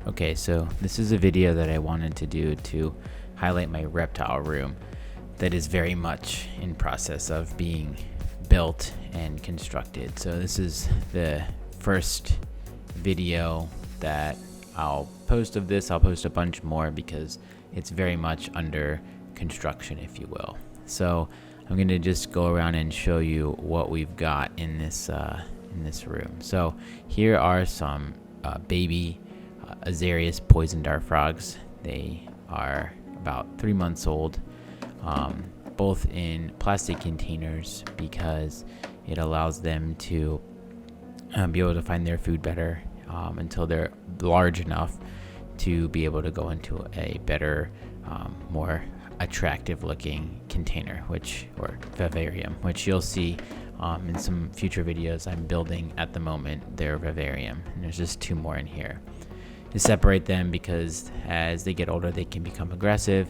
Okay, so this is a video that I wanted to do to highlight my reptile room that is very much in process of being built and constructed. So this is the first video that I'll post of this. I'll post a bunch more because it's very much under construction, if you will. So I'm going to just go around and show you what we've got in this room. So here are some baby Azarius poison dart frogs. They are about 3 months old, both in plastic containers because it allows them to be able to find their food better until they're large enough to be able to go into a better, more attractive looking container, or vivarium, which you'll see in some future videos I'm building at the moment. Their vivarium, and there's just 2 more in here to separate them because as they get older they can become aggressive,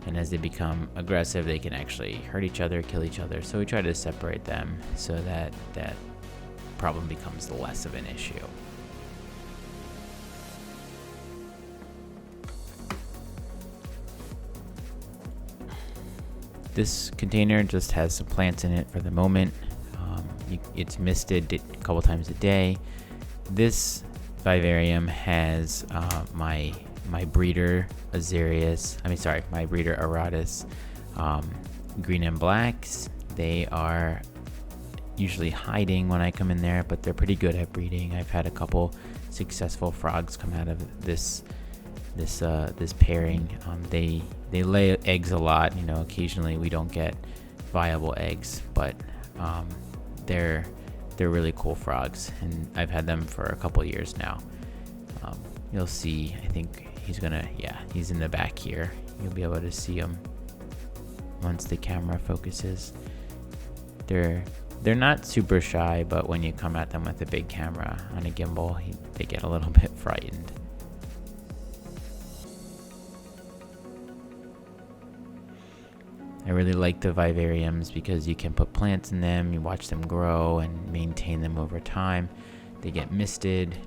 and as they become aggressive they can actually hurt each other, kill each other. So we try to separate them so that that problem becomes less of an issue. This container just has some plants in it for the moment. It's misted a couple times a day. This vivarium has my breeder my breeder Aratus green and blacks. They are usually hiding when I come in there, but they're pretty good at breeding. I've had a couple successful frogs come out of this pairing. They lay eggs a lot. Occasionally we don't get viable eggs, but they're really cool frogs, and I've had them for a couple years now. You'll see, I think he's in the back here. You'll be able to see him once the camera focuses. They're not super shy, but when you come at them with a big camera on a gimbal, they get a little bit frightened. I really like the vivariums because you can put plants in them, you watch them grow and maintain them over time. They get misted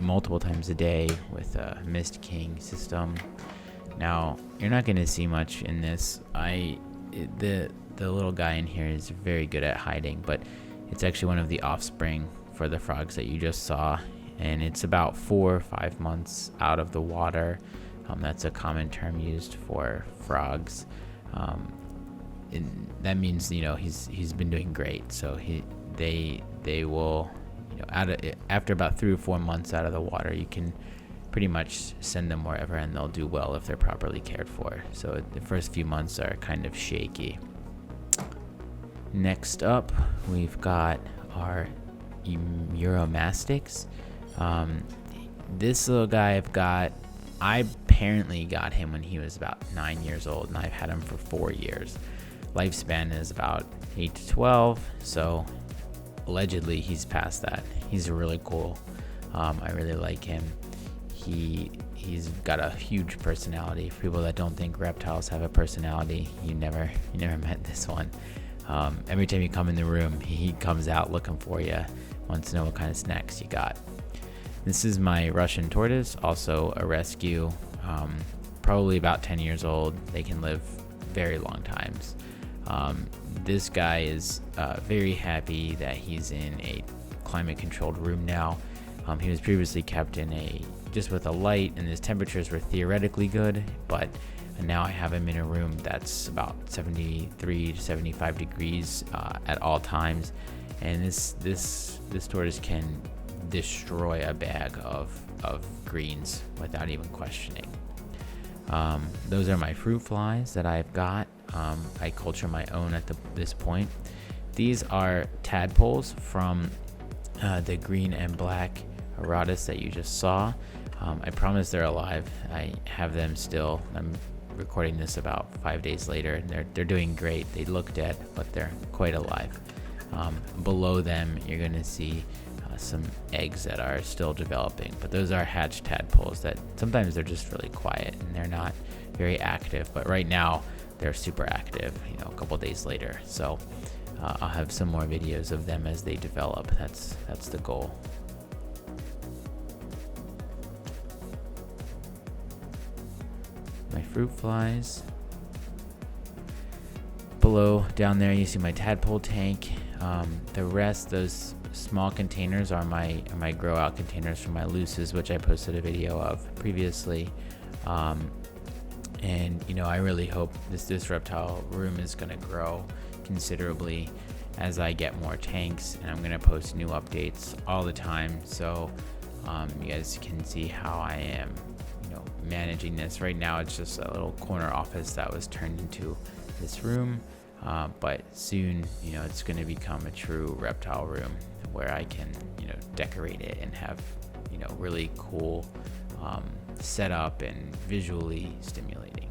multiple times a day with a Mist King system. Now, you're not going to see much in this. The little guy in here is very good at hiding, but it's actually one of the offspring for the frogs that you just saw, and it's about 4 or 5 months out of the water. That's a common term used for frogs. That means he's been doing great. So they will after about 3 or 4 months out of the water, you can pretty much send them wherever and they'll do well if they're properly cared for. So the first few months are kind of shaky. Next up, we've got our Euromastics. This little guy I apparently got him when he was about 9 years old, and I've had him for 4 years. Lifespan is about 8 to 12, so allegedly he's past that. He's really cool. I really like him. He's got a huge personality. For people that don't think reptiles have a personality, you never met this one. Every time you come in the room, he comes out looking for you, wants to know what kind of snacks you got. This is my Russian tortoise, also a rescue, probably about 10 years old. They can live very long times. This guy is very happy that he's in a climate-controlled room now. He was previously kept in just with a light, and his temperatures were theoretically good, but now I have him in a room that's about 73 to 75 degrees at all times, and this tortoise can destroy a bag of greens without even questioning. Those are my fruit flies that I've got. I culture my own at this point. These are tadpoles from the green and black Aratus that you just saw. I promise they're alive. I have them still. I'm recording this about 5 days later, and they're doing great. They look dead, but they're quite alive. Below them, you're going to see some eggs that are still developing, but those are hatched tadpoles that sometimes they're just really quiet and they're not very active, but right now they're super active, a couple days later. So I'll have some more videos of them as they develop. That's the goal. my fruit flies. Below, down there, you see my tadpole tank. The rest, those small containers are my grow out containers for my luces, which I posted a video of previously. And I really hope this reptile room is going to grow considerably as I get more tanks, and I'm going to post new updates all the time, so you guys can see how I am managing this. Right now it's just a little corner office that was turned into this room, but soon it's going to become a true reptile room where I can decorate it and have really cool setup and visually stimulating.